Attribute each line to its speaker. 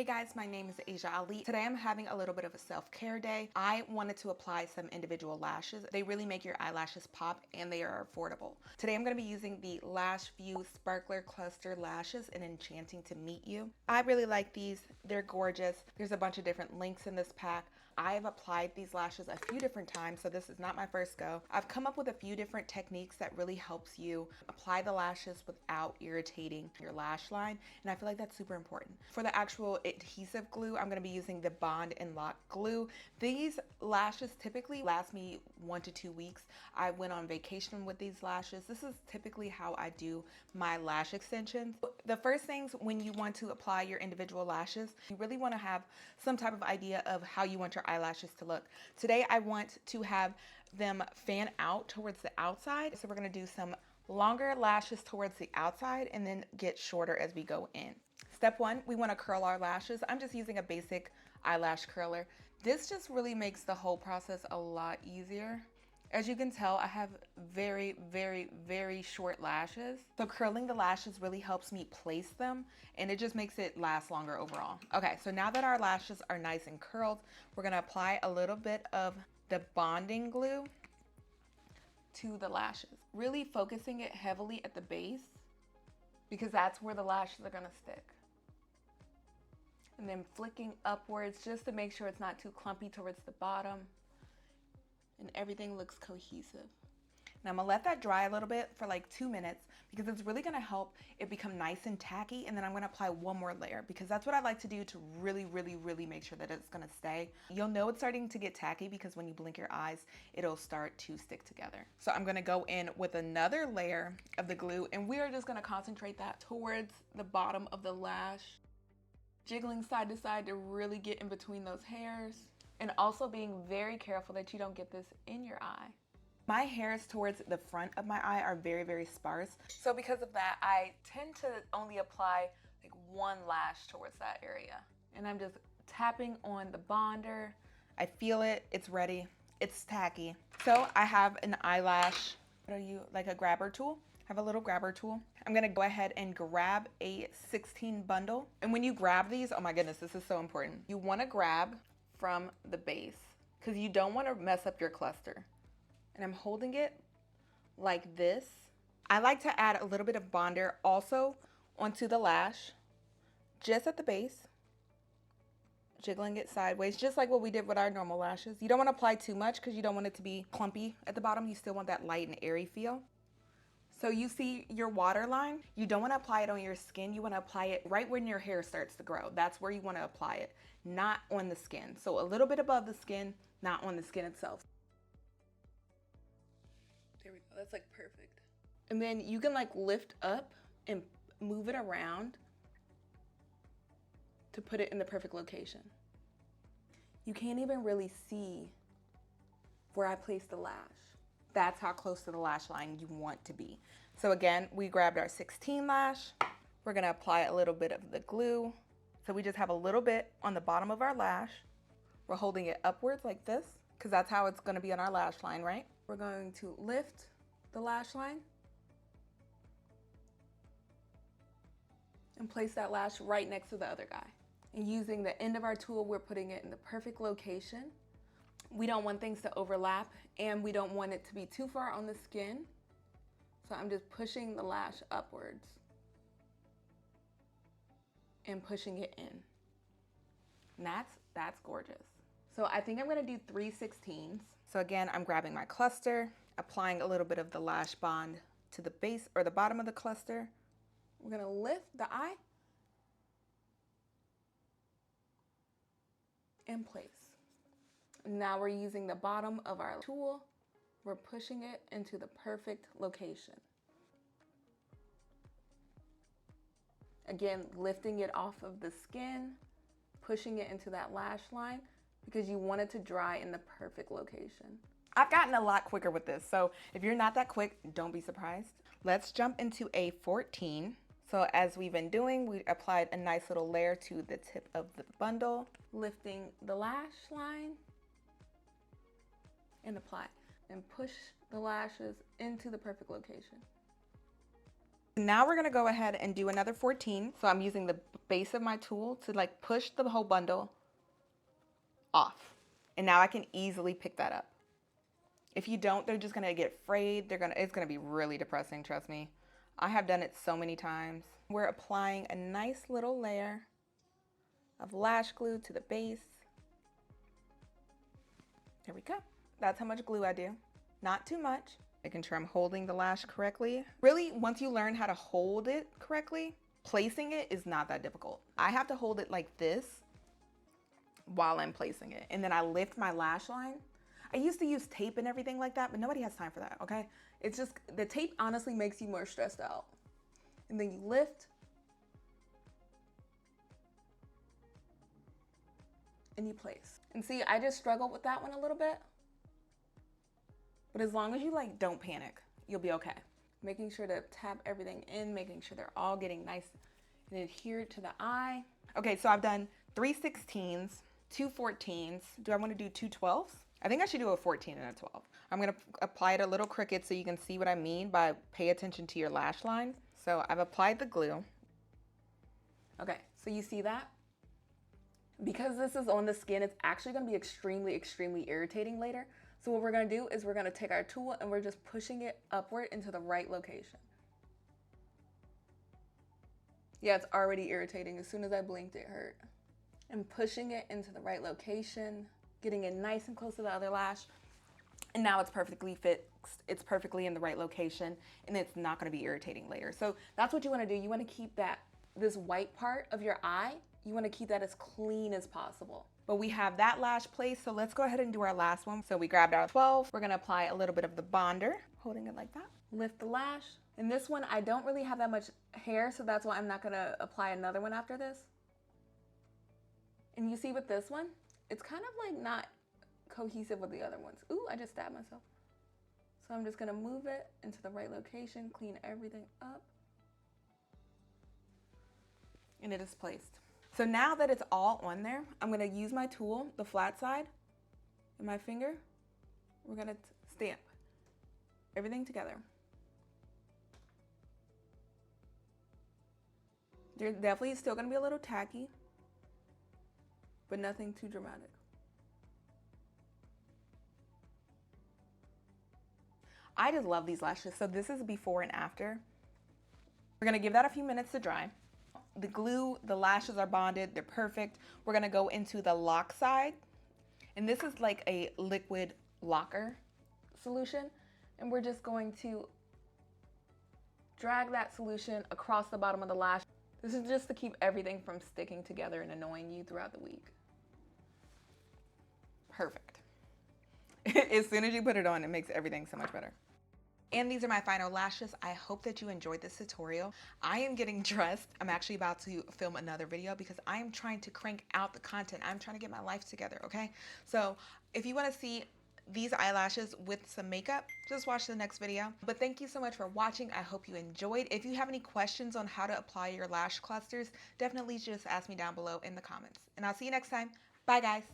Speaker 1: Hey guys, my name is Asia Ali. Today I'm having a little bit of a self-care day. I wanted to apply some individual lashes. They really make your eyelashes pop and they are affordable. Today I'm going to be using the Lash View Sparkler Cluster Lashes in Enchanting to Meet You. I really like these. They're gorgeous. There's a bunch of different links in this pack. I have applied these lashes a few different times, so this is not my first go. I've come up with a few different techniques that really helps you apply the lashes without irritating your lash line, and I feel like that's super important. For the actual adhesive glue, I'm gonna be using the Bond and Lock glue. These lashes typically last me 1 to 2 weeks. I went on vacation with these lashes. This is typically how I do my lash extensions. The first things when you want to apply your individual lashes, you really wanna have some type of idea of how you want your eyelashes to look. Today I want to have them fan out towards the outside. So we're gonna do some longer lashes towards the outside and then get shorter as we go in. Step one, we wanna curl our lashes. I'm just using a basic eyelash curler. This just really makes the whole process a lot easier. As you can tell, I have very, very, very short lashes. So curling the lashes really helps me place them and it just makes it last longer overall. Okay, so now that our lashes are nice and curled, we're gonna apply a little bit of the bonding glue to the lashes. Really focusing it heavily at the base because that's where the lashes are gonna stick. And then flicking upwards just to make sure it's not too clumpy towards the bottom and everything looks cohesive. Now I'm gonna let that dry a little bit for like 2 minutes because it's really gonna help it become nice and tacky, and then I'm gonna apply one more layer because that's what I like to do to really, really, really make sure that it's gonna stay. You'll know it's starting to get tacky because when you blink your eyes, it'll start to stick together. So I'm gonna go in with another layer of the glue and we are just gonna concentrate that towards the bottom of the lash, jiggling side to side to really get in between those hairs. And also being very careful that you don't get this in your eye. My hairs towards the front of my eye are very, very sparse. So because of that, I tend to only apply like one lash towards that area. And I'm just tapping on the bonder. I feel it, it's ready, it's tacky. So I have an eyelash, like a grabber tool. I have a little grabber tool. I'm gonna go ahead and grab a 16 bundle. And when you grab these, oh my goodness, this is so important. You wanna grab from the base because you don't want to mess up your cluster. And I'm holding it like this. I like to add a little bit of bonder also onto the lash, just at the base, jiggling it sideways, just like what we did with our normal lashes. You don't want to apply too much because you don't want it to be clumpy at the bottom. You still want that light and airy feel. So you see your waterline, you don't want to apply it on your skin. You want to apply it right when your hair starts to grow. That's where you want to apply it, not on the skin. So a little bit above the skin, not on the skin itself. There we go, that's like perfect. And then you can like lift up and move it around to put it in the perfect location. You can't even really see where I placed the lash. That's how close to the lash line you want to be. So again, we grabbed our 16 lash. We're gonna apply a little bit of the glue. So we just have a little bit on the bottom of our lash. We're holding it upwards like this, because that's how it's gonna be on our lash line, right? We're going to lift the lash line and place that lash right next to the other guy. And using the end of our tool, we're putting it in the perfect location. We don't want things to overlap and we don't want it to be too far on the skin. So I'm just pushing the lash upwards and pushing it in. And that's gorgeous. So I think I'm gonna do 3/16. So again, I'm grabbing my cluster, applying a little bit of the lash bond to the base or the bottom of the cluster. We're gonna lift the eye in place. Now we're using the bottom of our tool. We're pushing it into the perfect location. Again, lifting it off of the skin, pushing it into that lash line because you want it to dry in the perfect location. I've gotten a lot quicker with this, so if you're not that quick, don't be surprised. Let's jump into a 14. So as we've been doing, we applied a nice little layer to the tip of the bundle, lifting the lash line and apply and push the lashes into the perfect location. Now we're gonna go ahead and do another 14. So I'm using the base of my tool to like push the whole bundle off. And now I can easily pick that up. If you don't, they're just gonna get frayed. It's gonna be really depressing, trust me. I have done it so many times. We're applying a nice little layer of lash glue to the base. There we go. That's how much glue I do. Not too much. Making sure I'm holding the lash correctly. Really, once you learn how to hold it correctly, placing it is not that difficult. I have to hold it like this while I'm placing it. And then I lift my lash line. I used to use tape and everything like that, but nobody has time for that, okay? It's just, the tape honestly makes you more stressed out. And then you lift. And you place. And see, I just struggled with that one a little bit. But as long as you like don't panic, you'll be okay. Making sure to tap everything in, making sure they're all getting nice and adhered to the eye. Okay, so I've done 3 16s, 2 14s. Do I want to do 2 12s? I think I should do a 14 and a 12. I'm gonna apply it a little crooked so you can see what I mean by pay attention to your lash line. So I've applied the glue. Okay, so you see that? Because this is on the skin, it's actually gonna be extremely, extremely irritating later. So what we're gonna do is we're gonna take our tool and we're just pushing it upward into the right location. Yeah, it's already irritating. As soon as I blinked, it hurt. And pushing it into the right location, getting it nice and close to the other lash. And now it's perfectly fixed. It's perfectly in the right location and it's not gonna be irritating later. So that's what you wanna do. You wanna keep this white part of your eye, you wanna keep that as clean as possible. But we have that lash placed, so let's go ahead and do our last one. So we grabbed our 12. We're gonna apply a little bit of the bonder, holding it like that. Lift the lash. In this one, I don't really have that much hair, so that's why I'm not gonna apply another one after this. And you see with this one, it's kind of like not cohesive with the other ones. Ooh, I just stabbed myself. So I'm just gonna move it into the right location, clean everything up. And it is placed. So now that it's all on there, I'm gonna use my tool, the flat side, and my finger. We're gonna stamp everything together. They're definitely still gonna be a little tacky, but nothing too dramatic. I just love these lashes. So this is before and after. We're gonna give that a few minutes to dry. The glue, the lashes are bonded, they're perfect. We're gonna go into the lock side. And this is like a liquid locker solution. And we're just going to drag that solution across the bottom of the lash. This is just to keep everything from sticking together and annoying you throughout the week. Perfect. As soon as you put it on, it makes everything so much better. And these are my final lashes. I hope that you enjoyed this tutorial. I am getting dressed. I'm actually about to film another video because I am trying to crank out the content. I'm trying to get my life together, okay? So if you want to see these eyelashes with some makeup, just watch the next video. But thank you so much for watching. I hope you enjoyed. If you have any questions on how to apply your lash clusters, definitely just ask me down below in the comments. And I'll see you next time. Bye, guys.